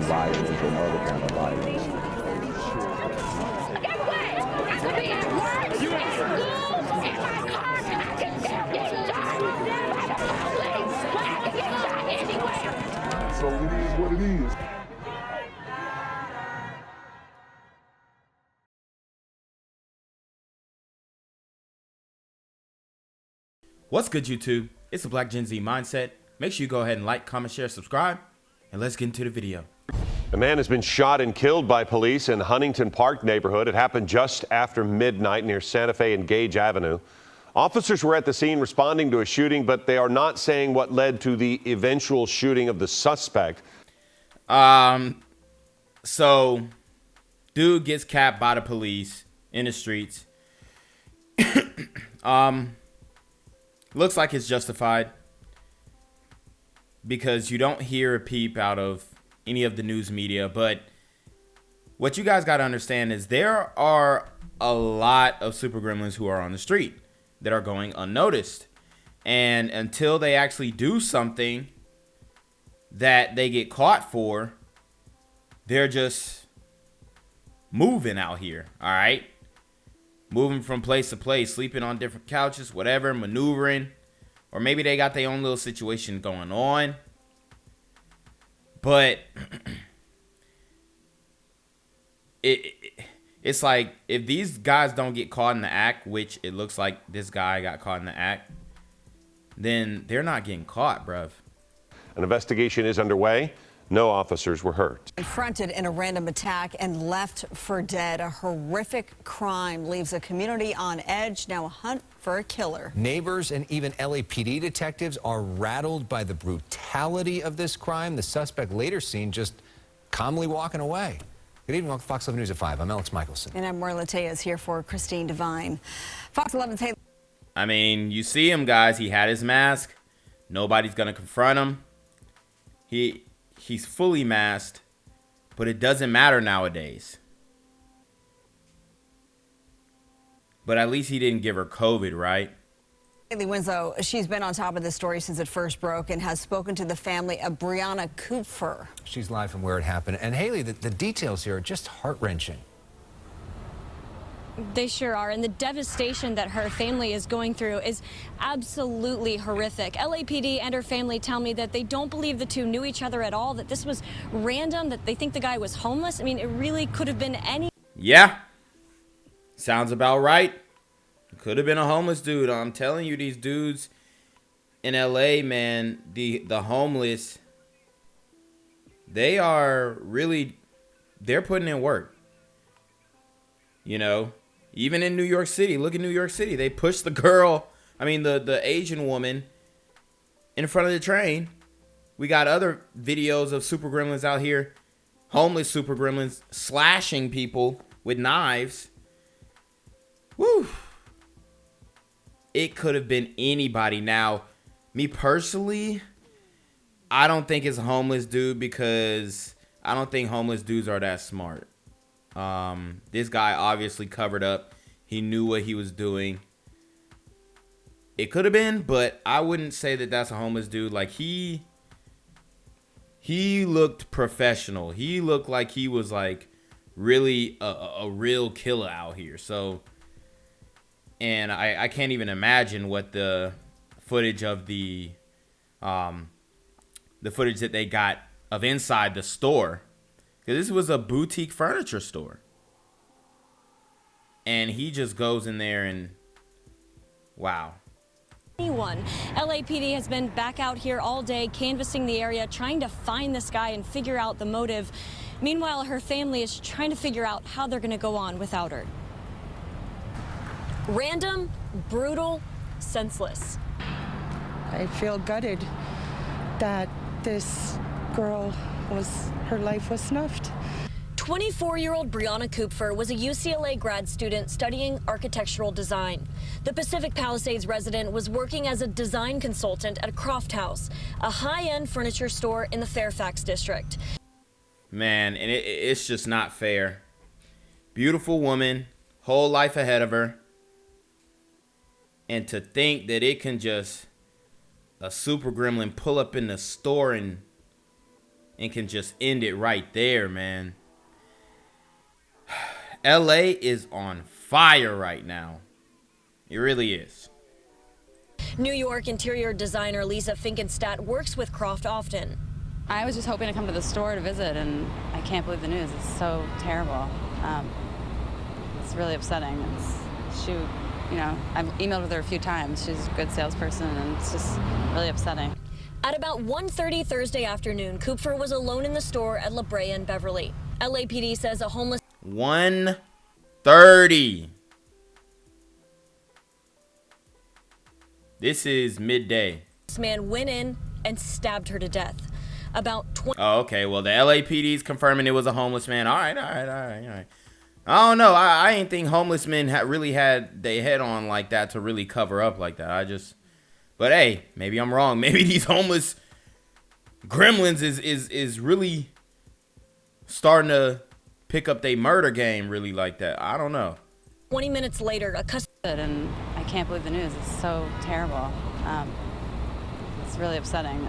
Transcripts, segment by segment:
violence and other kind of violence. Get away! I could be at work, at school, in my car, and I can still get shot by the police. But I can get shot anywhere. So it is what it is. What's good, YouTube? It's the Black Gen Z Mindset. Make sure you go ahead and like, comment, share, subscribe, and let's get into the video. A man has been shot and killed by police in Huntington Park neighborhood. It happened just after midnight near Santa Fe and Gage Avenue. Officers were at the scene responding to a shooting, but they are not saying what led to the eventual shooting of the suspect. So dude gets capped by the police in the streets. Looks like it's justified because you don't hear a peep out of any of the news media. But what you guys got to understand is there are a lot of super gremlins who are on the street that are going unnoticed. And until they actually do something that they get caught for, they're just moving out here. All right. Moving from place to place, sleeping on different couches, whatever, maneuvering. Or maybe they got their own little situation going on. But it's like if these guys don't get caught in the act, which it looks like this guy got caught in the act, then they're not getting caught, bruv. An investigation is underway. No officers were hurt. Confronted in a random attack and left for dead. A horrific crime leaves a community on edge. Now a hunt for a killer. Neighbors and even LAPD detectives are rattled by the brutality of this crime. The suspect later seen just calmly walking away. Good evening, welcome to Fox 11 News at 5. I'm Alex Michelson. And I'm Marla Tejas here for Christine Devine. Fox 11's Haley. I mean, you see him, guys. He had his mask. Nobody's going to confront him. He's fully masked, but it doesn't matter nowadays. But at least he didn't give her COVID, right? Haley Winslow, she's been on top of this story since it first broke and has spoken to the family of Brianna Kupfer. She's live from where it happened. And Haley, the details here are just heart-wrenching. They sure are, and the devastation that her family is going through is absolutely horrific. LAPD and her family tell me that they don't believe the two knew each other at all, that this was random, that they think the guy was homeless. I mean, it really could have been any... Yeah. Sounds about right. Could have been a homeless dude. I'm telling you, these dudes in LA, man, the homeless, they are really, they're putting in work. You know? Even in New York City, look at New York City. They pushed the girl, the Asian woman in front of the train. We got other videos of super gremlins out here, homeless super gremlins, slashing people with knives. Woo. It could have been anybody. Now, me personally, I don't think it's a homeless dude because I don't think homeless dudes are that smart. This guy obviously covered up. He knew what he was doing. It could have been, but I wouldn't say that that's a homeless dude. Like he looked professional. He looked like he was like really a real killer out here. So, and I can't even imagine what the footage of the footage that they got of inside the store. Because this was a boutique furniture store. And he just goes in there and, wow. LAPD has been back out here all day canvassing the area, trying to find this guy and figure out the motive. Meanwhile, her family is trying to figure out how they're going to go on without her. Random, brutal, senseless. I feel gutted that this girl her life was snuffed. 24-year-old Brianna Kupfer was a UCLA grad student studying architectural design. The Pacific Palisades resident was working as a design consultant at a Croft House, a high-end furniture store in the Fairfax district. Man, and it's just not fair. Beautiful woman, whole life ahead of her. And to think that it can just, a super gremlin pull up in the store and and can just end it right there, man. LA is on fire right now. It really is. New York interior designer Lisa Finkenstadt works with Croft often. I was just hoping to come to the store to visit, and I can't believe the news. It's so terrible. It's really upsetting. I've emailed with her a few times. She's a good salesperson, and it's just really upsetting. At about 1:30 Thursday afternoon, Kupfer was alone in the store at La Brea and Beverly. LAPD says a homeless 1:30. This is midday. man went in and stabbed her to death. About 20. Oh, okay. Well, the LAPD's confirming it was a homeless man. All right. I don't know. I ain't think homeless men really had their head on like that to really cover up like that. But hey, maybe I'm wrong. Maybe these homeless gremlins is really starting to pick up their murder game really like that. I don't know. 20 minutes later, a customer. And I can't believe the news. It's so terrible. It's really upsetting.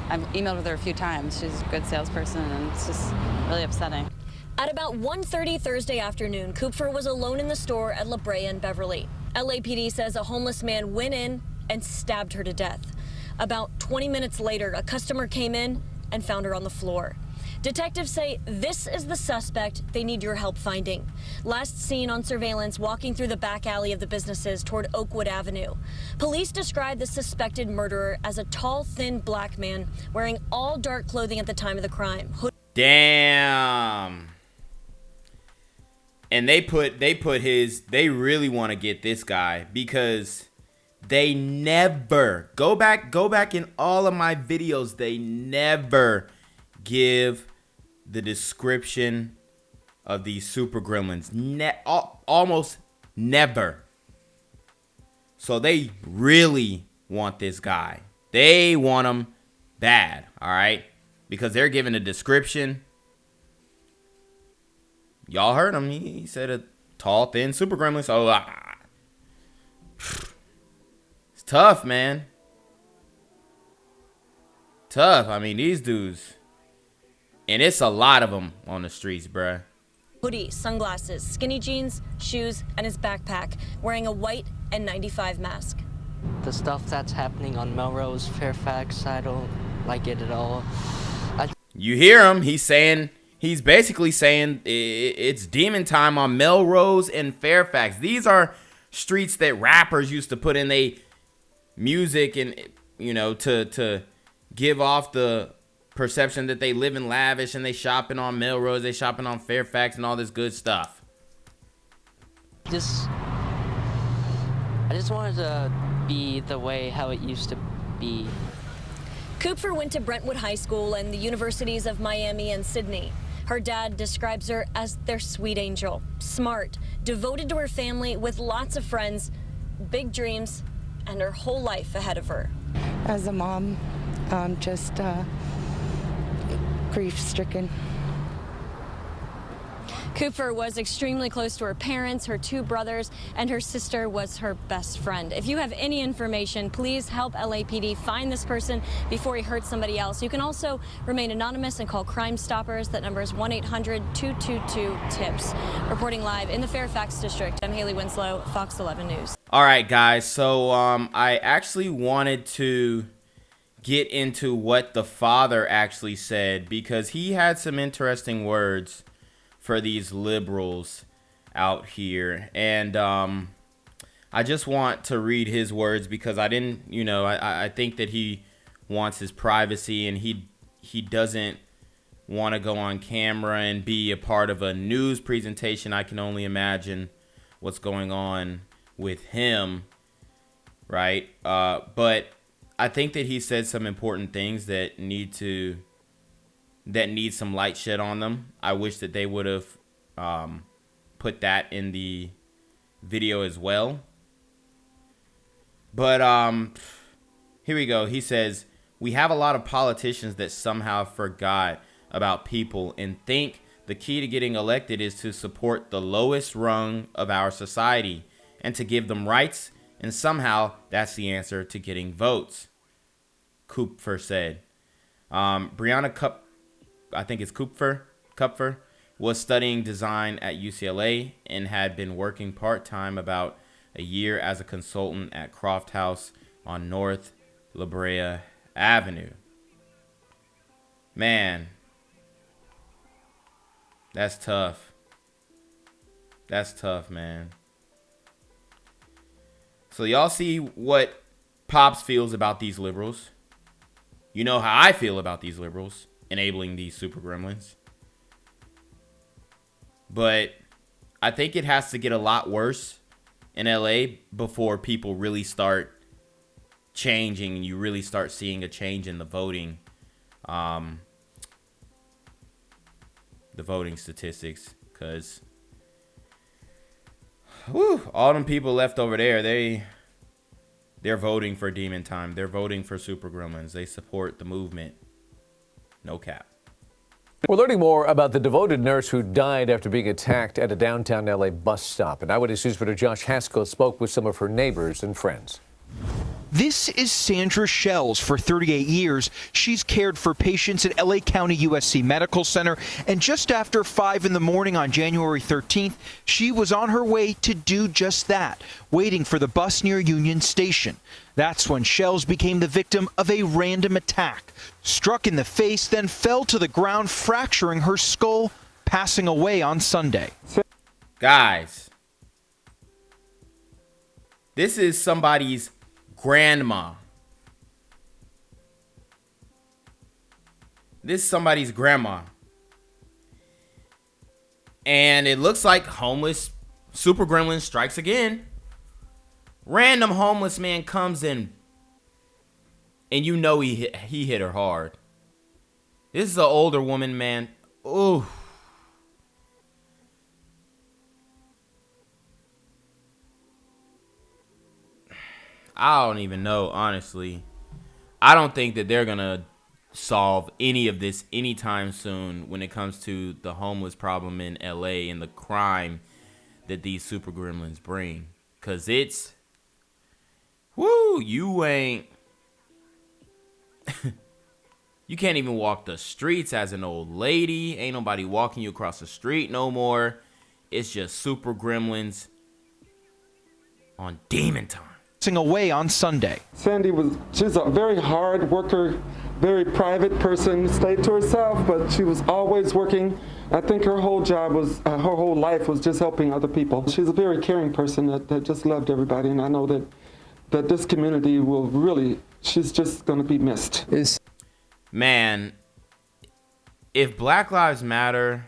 I've emailed with her a few times. She's a good salesperson, and it's just really upsetting. At about 1:30 Thursday afternoon, Kupfer was alone in the store at La Brea and Beverly. LAPD says a homeless man went in and stabbed her to death. About 20 minutes later, a customer came in and found her on the floor. Detectives say this is the suspect they need your help finding. Last seen on surveillance walking through the back alley of the businesses toward Oakwood Avenue. Police describe the suspected murderer as a tall, thin black man wearing all dark clothing at the time of the crime. Damn. And they really want to get this guy because they never go back in all of my videos. They never give the description of these super gremlins. Almost never. So they really want this guy. They want him bad, all right? Because they're giving a description. Y'all heard him. He said a tall, thin super gremlin. So it's tough, man. Tough. I mean, these dudes. And it's a lot of them on the streets, bruh. Hoodie, sunglasses, skinny jeans, shoes, and his backpack, wearing a white N95 mask. The stuff that's happening on Melrose, Fairfax, I don't like it at all. You hear him. He's basically saying it's demon time on Melrose and Fairfax. These are streets that rappers used to put in their music and, to give off the perception that they live in lavish and they shopping on Melrose, they shopping on Fairfax and all this good stuff. I just wanted to be the way how it used to be. Kupfer went to Brentwood High School and the universities of Miami and Sydney. Her dad describes her as their sweet angel, smart, devoted to her family with lots of friends, big dreams, and her whole life ahead of her. As a mom, just grief-stricken. Kupfer was extremely close to her parents, her two brothers, and her sister was her best friend. If you have any information, please help LAPD find this person before he hurts somebody else. You can also remain anonymous and call Crime Stoppers. That number is 1-800-222-TIPS. Reporting live in the Fairfax district, I'm Haley Winslow, Fox 11 News. All right, guys. So I actually wanted to get into what the father actually said because he had some interesting words for these liberals out here. And I just want to read his words because I didn't, I think that he wants his privacy and he doesn't want to go on camera and be a part of a news presentation. I can only imagine what's going on with him, right? But I think that he said some important things that need some light shed on them. I wish that they would have put that in the video as well. But here we go. He says, we have a lot of politicians that somehow forgot about people and think the key to getting elected is to support the lowest rung of our society and to give them rights, and somehow that's the answer to getting votes, Kupfer said. Brianna I think it's Kupfer, was studying design at UCLA and had been working part-time about a year as a consultant at Croft House on North La Brea Avenue. Man, that's tough. That's tough, man. So y'all see what Pops feels about these liberals. You know how I feel about these liberals enabling these super gremlins. But I think it has to get a lot worse in LA before people really start changing and you really start seeing a change in the voting statistics. Because all them people left over there, they're voting for Demon Time. They're voting for Super Gremlins. They support the movement. No cap. We're learning more about the devoted nurse who died after being attacked at a downtown LA bus stop. And Eyewitness News reporter Josh Haskell spoke with some of her neighbors and friends. This is Sandra Shells. For 38 years, she's cared for patients at LA County USC Medical Center. And just after 5 in the morning on January 13th, she was on her way to do just that, waiting for the bus near Union Station. That's when Shells became the victim of a random attack. Struck in the face, then fell to the ground, fracturing her skull, passing away on Sunday. Guys, this is somebody's grandma. This is somebody's grandma. And it looks like homeless Super Gremlin strikes again. Random homeless man comes in, and you know he hit her hard. This is an older woman, man. Ooh. I don't even know, honestly. I don't think that they're going to solve any of this anytime soon when it comes to the homeless problem in LA and the crime that these Super Gremlins bring. Because it's... Woo, you ain't... You can't even walk the streets as an old lady. Ain't nobody walking you across the street no more. It's just Super Gremlins on Demon Time. Away on Sunday. Sandy she's a very hard worker, very private person, stayed to herself, but she was always working. I think her whole job was, her whole life was just helping other people. She's a very caring person that just loved everybody, and I know that this community will really, she's just going to be missed. Man, if Black Lives Matter,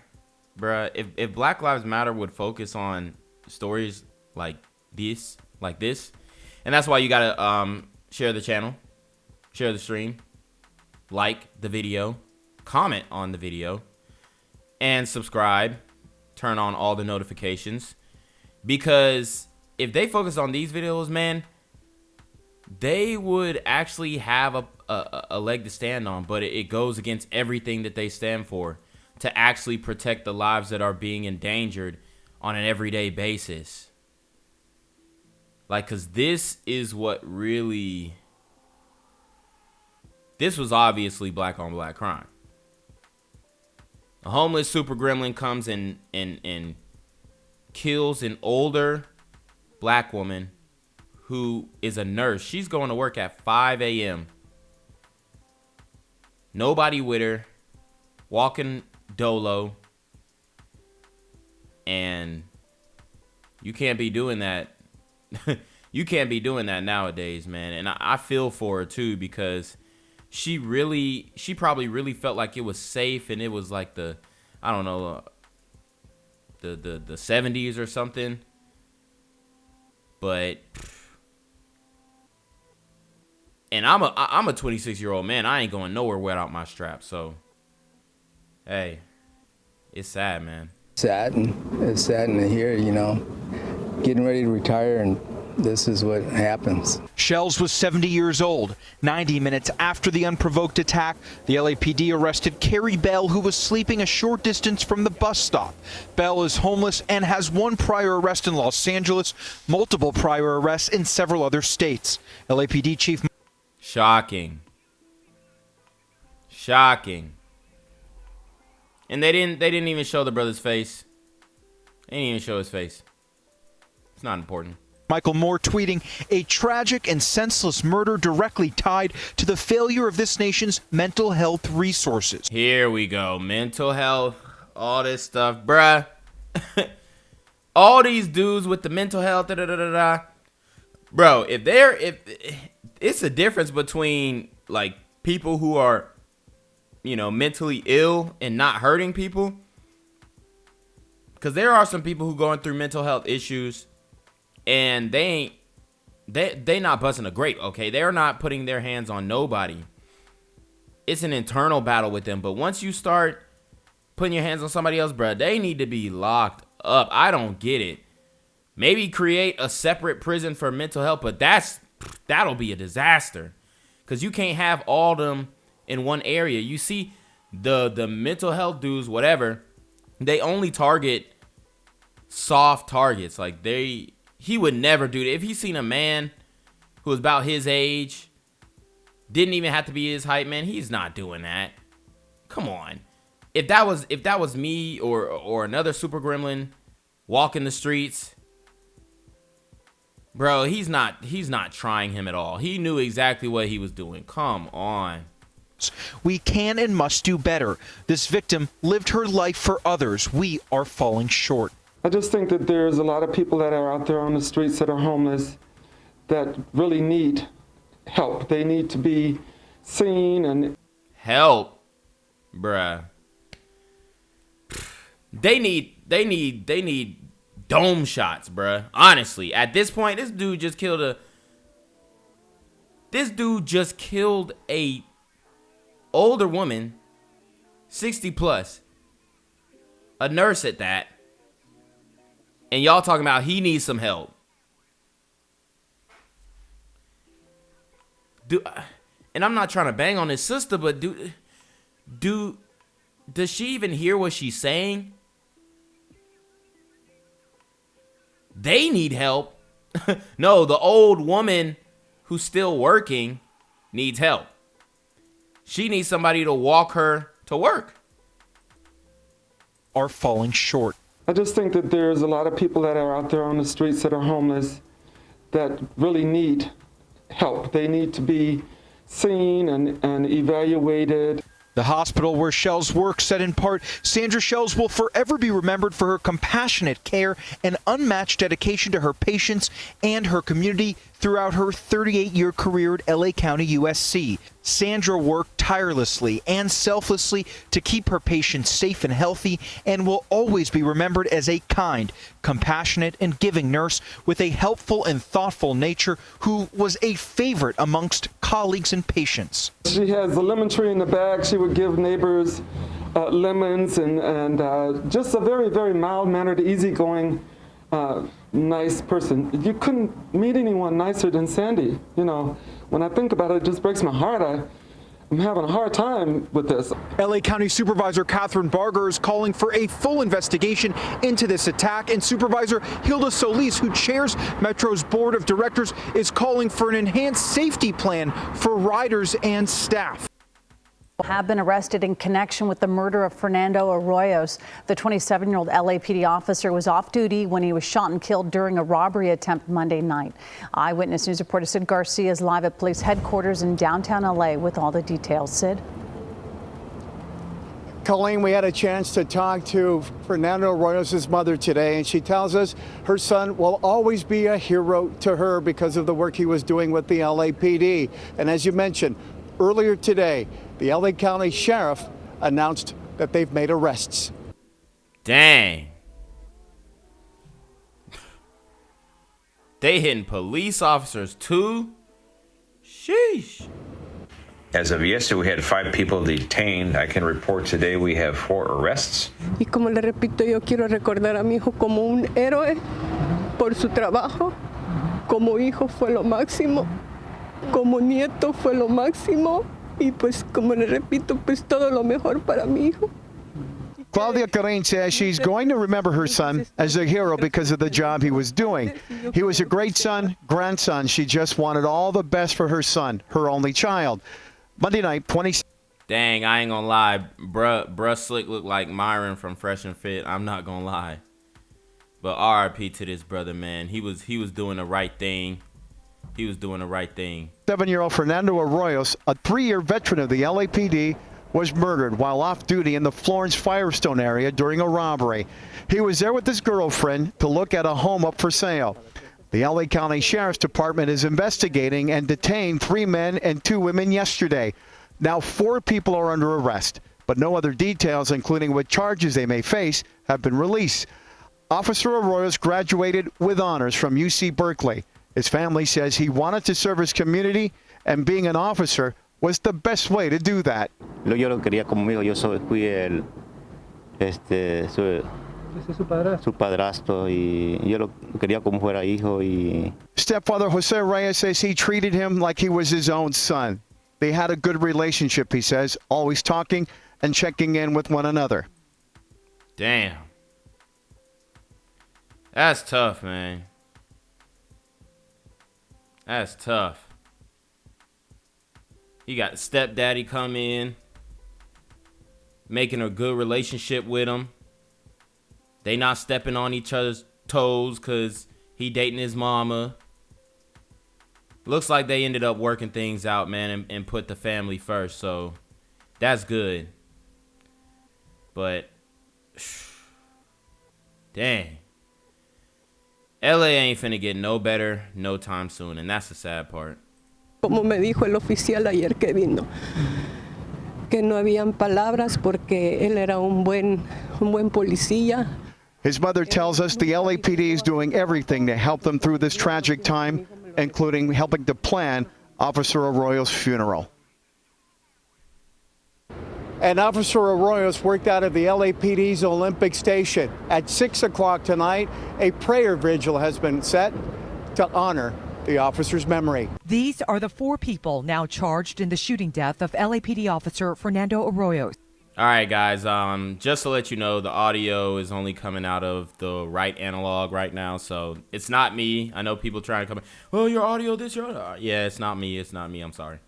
bruh, if Black Lives Matter would focus on stories like this, and that's why you gotta share the channel, share the stream, like the video, comment on the video, and subscribe. Turn on all the notifications. Because if they focus on these videos, man, they would actually have a leg to stand on. But it goes against everything that they stand for, to actually protect the lives that are being endangered on an everyday basis. Like, because this is what really... This was obviously black on black crime. A homeless Super Gremlin comes and kills an older black woman who is a nurse. She's going to work at 5 a.m. Nobody with her. Walking dolo. And you can't be doing that. You can't be doing that nowadays, man. And I feel for her too, because she probably really felt like it was safe, and it was like the 70s or something. But and I'm a 26-year-old man. I ain't going nowhere without my strap. So hey, it's sad, man. It's saddening to hear, you know, getting ready to retire, and this is what happens. Shells was 70 years old. 90 minutes after the unprovoked attack, the LAPD arrested Kerry Bell, who was sleeping a short distance from the bus stop. Bell is homeless and has one prior arrest in Los Angeles, multiple prior arrests in several other states. LAPD Chief... Shocking. Shocking. And they didn't even show the brother's face. They didn't even show his face. It's not important. Michael Moore tweeting, a tragic and senseless murder directly tied to the failure of this nation's mental health resources. Here we go. Mental health, all this stuff, bruh. All these dudes with the mental health, bro, if it's a difference between like people who are, you know, mentally ill and not hurting people. Because there are some people who going through mental health issues and they not busting a grape, okay? They're not putting their hands on nobody. It's an internal battle with them. But once you start putting your hands on somebody else, bro, they need to be locked up. I don't get it. Maybe create a separate prison for mental health, but that'll be a disaster. Because you can't have all them in one area. You see the mental health dudes, whatever, they only target soft targets. Like he would never do that. If he's seen a man who was about his age, didn't even have to be his height, man, he's not doing that. Come on. If that was me or another super gremlin walking the streets, bro, he's not trying him at all. He knew exactly what he was doing. Come on. We can and must do better. This victim lived her life for others. We are falling short. I just think that there's a lot of people that are out there on the streets that are homeless that really need help. They need to be seen and help, bruh. They need dome shots, bruh. Honestly, at this point, this dude just killed a older woman, 60 plus, a nurse at that. And y'all talking about he needs some help. And I'm not trying to bang on his sister, but does she even hear what she's saying? They need help. No, the old woman who's still working needs help. She needs somebody to walk her to work. Are falling short. I just think that there's a lot of people that are out there on the streets that are homeless that really need help. They need to be seen and evaluated. The hospital where Shells works said in part, Sandra Shells will forever be remembered for her compassionate care and unmatched dedication to her patients and her community throughout her 38-year career at LA County USC. Sandra worked tirelessly and selflessly to keep her patients safe and healthy and will always be remembered as a kind, compassionate, and giving nurse with a helpful and thoughtful nature who was a favorite amongst colleagues and patients. She has a lemon tree in the bag. She would give neighbors lemons and just a very, very mild-mannered, easygoing, nice person. You couldn't meet anyone nicer than Sandy. You know, when I think about it, it just breaks my heart. I'm having a hard time with this. LA County Supervisor Catherine Barger is calling for a full investigation into this attack, and Supervisor Hilda Solis, who chairs Metro's board of directors, is calling for an enhanced safety plan for riders and staff. Have been arrested in connection with the murder of Fernando Arroyos. The 27-year-old LAPD officer was off duty when he was shot and killed during a robbery attempt Monday night. Eyewitness News reporter Sid Garcia is live at police headquarters in downtown LA with all the details. Sid? Colleen, we had a chance to talk to Fernando Arroyos' mother today, and she tells us her son will always be a hero to her because of the work he was doing with the LAPD. And as you mentioned, earlier today, the LA County Sheriff announced that they've made arrests. Dang. They hitting police officers too? Sheesh. As of yesterday, we had 5 people detained. I can report today we have 4 arrests. Y como le repito, yo quiero recordar a mi hijo como un héroe por su trabajo. Como hijo fue lo máximo. Como nieto fue lo máximo. Y pues, como le repito, pues todo lo mejor para mi hijo. Claudia Carreñ says she's going to remember her son as a hero because of the job he was doing. He was a great son, grandson. She just wanted all the best for her son, her only child. Monday night, Dang, I ain't gonna lie. Bruh Slick looked like Myron from Fresh and Fit. I'm not gonna lie. But RIP to this brother, man. He was doing the right thing. He was doing the right thing. 7-year-old Fernando Arroyos, a 3-year veteran of the LAPD, was murdered while off duty in the Florence Firestone area during a robbery. He was there with his girlfriend to look at a home up for sale. The LA County Sheriff's Department is investigating and detained 3 men and 2 women yesterday. Now 4 people are under arrest, but no other details, including what charges they may face, have been released. Officer Arroyos graduated with honors from UC Berkeley. His family says he wanted to serve his community, and being an officer was the best way to do that. Yo lo quería conmigo, yo fui su padrastro y yo lo quería como fuera hijo y... Stepfather Jose Reyes says he treated him like he was his own son. They had a good relationship, he says, always talking and checking in with one another. Damn. That's tough, man. That's tough. You got stepdaddy come in, making a good relationship with him. They not stepping on each other's toes because he dating his mama. Looks like they ended up working things out, man, and put the family first. So that's good. But dang. LA ain't finna get no better no time soon, and that's the sad part. Como me dijo el oficial ayer que vino, que no habían palabras porque él era un buen policía. His mother tells us the LAPD is doing everything to help them through this tragic time, including helping to plan Officer Arroyo's funeral. And Officer Arroyos worked out of the LAPD's Olympic Station. At 6 o'clock tonight, a prayer vigil has been set to honor the officer's memory. These are the 4 people now charged in the shooting death of LAPD officer Fernando Arroyos. All right, guys, just to let you know, the audio is only coming out of the right analog right now, so it's not me. I know people trying to come in, oh, your audio, this, your audio. Yeah, it's not me. It's not me. I'm sorry.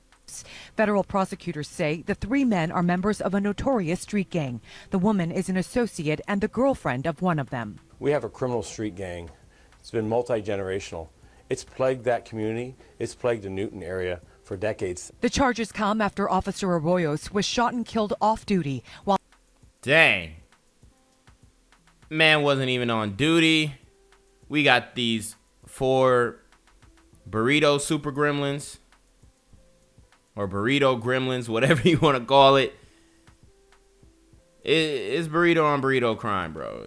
Federal prosecutors say the 3 men are members of a notorious street gang. The woman is an associate and the girlfriend of one of them. We have a criminal street gang. It's been multi-generational. It's plagued that community. It's plagued the Newton area for decades. The charges come after Officer Arroyos was shot and killed off duty while... Dang. Man wasn't even on duty. We got these 4 burrito super gremlins. Or burrito gremlins, whatever you want to call it. It's burrito on burrito crime, bro.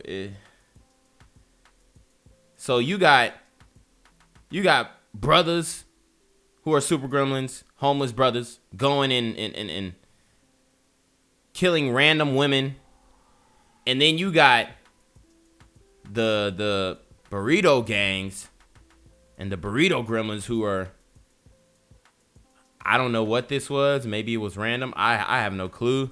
So you got brothers who are super gremlins, homeless brothers, going in and killing random women. And then you got the burrito gangs and the burrito gremlins who are, I don't know what this was. Maybe it was random. I have no clue.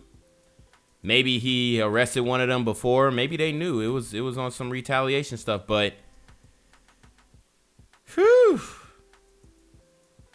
Maybe he arrested one of them before. Maybe they knew it was on some retaliation stuff. But whew,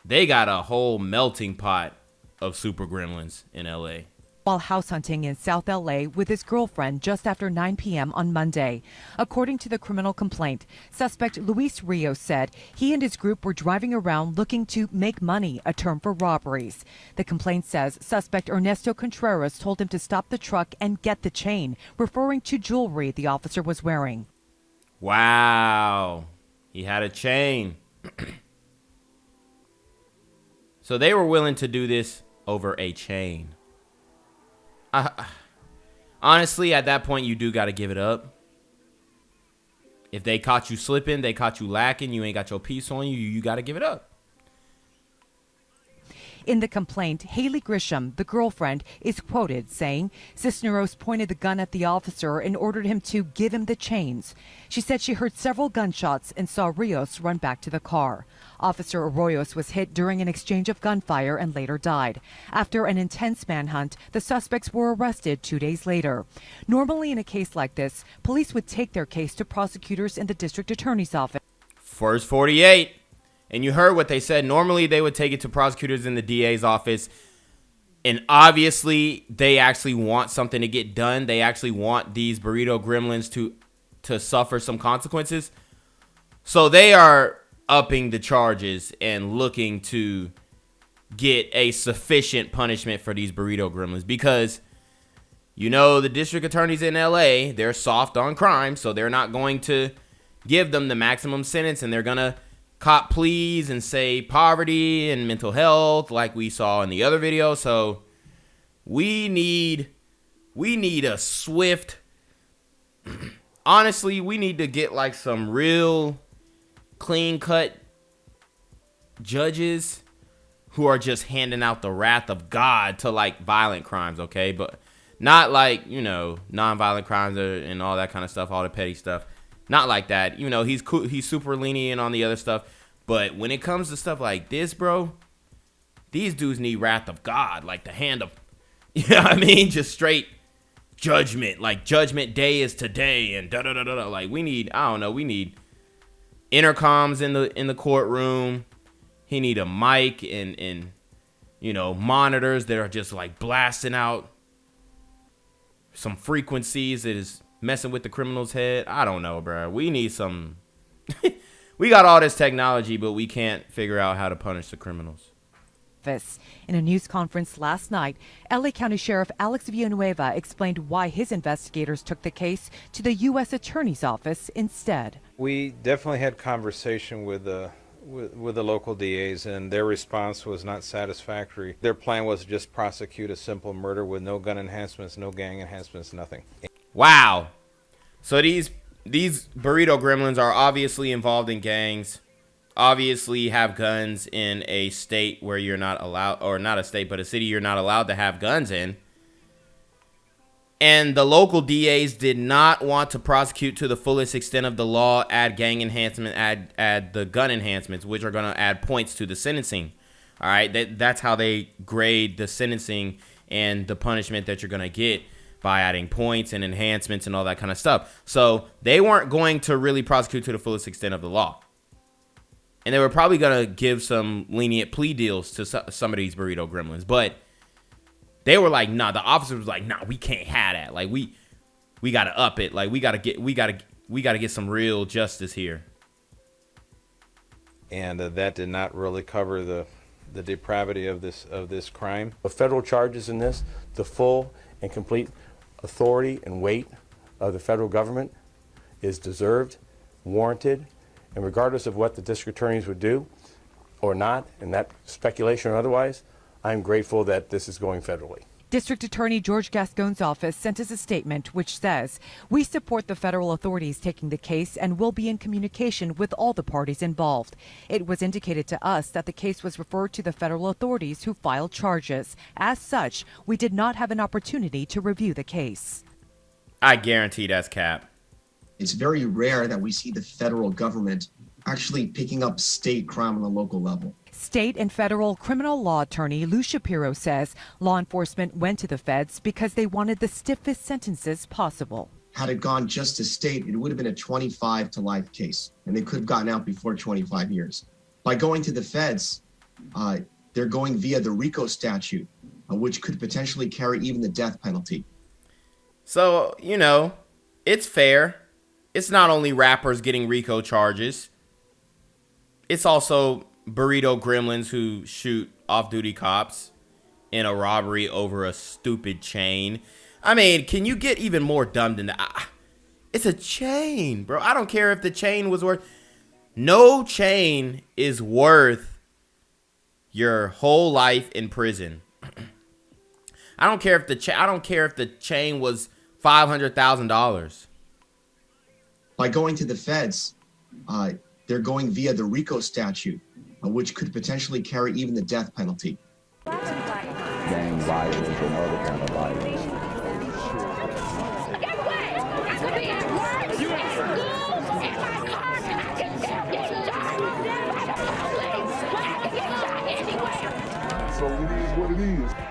they got a whole melting pot of super gremlins in LA. While house hunting in South LA with his girlfriend just after 9 p.m. on Monday. According to the criminal complaint, suspect Luis Rios said he and his group were driving around looking to make money, a term for robberies. The complaint says suspect Ernesto Contreras told him to stop the truck and get the chain, referring to jewelry the officer was wearing. Wow. He had a chain. So they were willing to do this over a chain. Honestly, at that point, you do got to give it up. If they caught you slipping, they caught you lacking, you ain't got your piece on you, you got to give it up. In the complaint, Haley Grisham, the girlfriend, is quoted saying Cisneros pointed the gun at the officer and ordered him to give him the chains. She said she heard several gunshots and saw Rios run back to the car. Officer Arroyos was hit during an exchange of gunfire and later died. After an intense manhunt, the suspects were arrested 2 days later. Normally in a case like this, police would take their case to prosecutors in the district attorney's office. First 48. And you heard what they said. Normally, they would take it to prosecutors in the DA's office. And obviously, they actually want something to get done. They actually want these Burrito Gremlins to suffer some consequences. So they are upping the charges and looking to get a sufficient punishment for these Burrito Gremlins. Because, you know, the district attorneys in LA, they're soft on crime. So they're not going to give them the maximum sentence. And they're going to cop pleas and say poverty and mental health like we saw in the other video. So we need a swift, honestly, we need to get like some real clean cut judges who are just handing out the wrath of God to like violent crimes, okay? But not like, you know, non-violent crimes and all that kind of stuff, all the petty stuff. Not like that. You know, he's super lenient on the other stuff. But when it comes to stuff like this, bro, these dudes need wrath of God. Like the hand of, you know what I mean? Just straight judgment. Like judgment day is today and da-da-da-da-da. Like we need, I don't know, we need intercoms in the courtroom. He need a mic and you know, monitors that are just like blasting out some frequencies that is messing with the criminal's head. I don't know, bro. We need some. We got all this technology, but we can't figure out how to punish the criminals. In a news conference last night, LA County Sheriff Alex Villanueva explained why his investigators took the case to the U.S. Attorney's Office instead. We definitely had conversation with the local DAs, and their response was not satisfactory. Their plan was to just prosecute a simple murder with no gun enhancements, no gang enhancements, nothing. Wow. So these Burrito Gremlins are obviously involved in gangs, obviously have guns in a state where you're not allowed, or not a state, but a city you're not allowed to have guns in. And the local DAs did not want to prosecute to the fullest extent of the law, add gang enhancement, add the gun enhancements, which are going to add points to the sentencing. All right, that's how they grade the sentencing and the punishment that you're going to get, by adding points and enhancements and all that kind of stuff. So they weren't going to really prosecute to the fullest extent of the law. And they were probably going to give some lenient plea deals to some of these Burrito Gremlins. But they were like, nah, the officer was like, nah, we can't have that. Like we got to up it. Like we got to get some real justice here. And that did not really cover the depravity of this crime. The federal charges in this, the full and complete authority and weight of the federal government is deserved, warranted, and regardless of what the district attorneys would do or not, and that speculation or otherwise, I'm grateful that this is going federally. District Attorney George Gascon's office sent us a statement which says, "We support the federal authorities taking the case and will be in communication with all the parties involved. It was indicated to us that the case was referred to the federal authorities who filed charges. As such, we did not have an opportunity to review the case." I guarantee that's cap. It's very rare that we see the federal government actually picking up state crime on the local level. State and federal criminal law attorney Lou Shapiro says law enforcement went to the feds because they wanted the stiffest sentences possible. Had it gone just to state, it would have been a 25 to life case, and they could have gotten out before 25 years. By going to the feds, they're going via the RICO statute, which could potentially carry even the death penalty. So, you know, it's fair. It's not only rappers getting RICO charges. It's also Burrito Gremlins who shoot off-duty cops in a robbery over a stupid chain. I mean, can you get even more dumb than that? It's a chain, bro. I don't care if the chain was worth... No chain is worth your whole life in prison. I don't care if the chain was $500,000. By going to the feds, they're going via the RICO statute, which could potentially carry even the death penalty. Gang violence and other kind of violence. So it is what it is.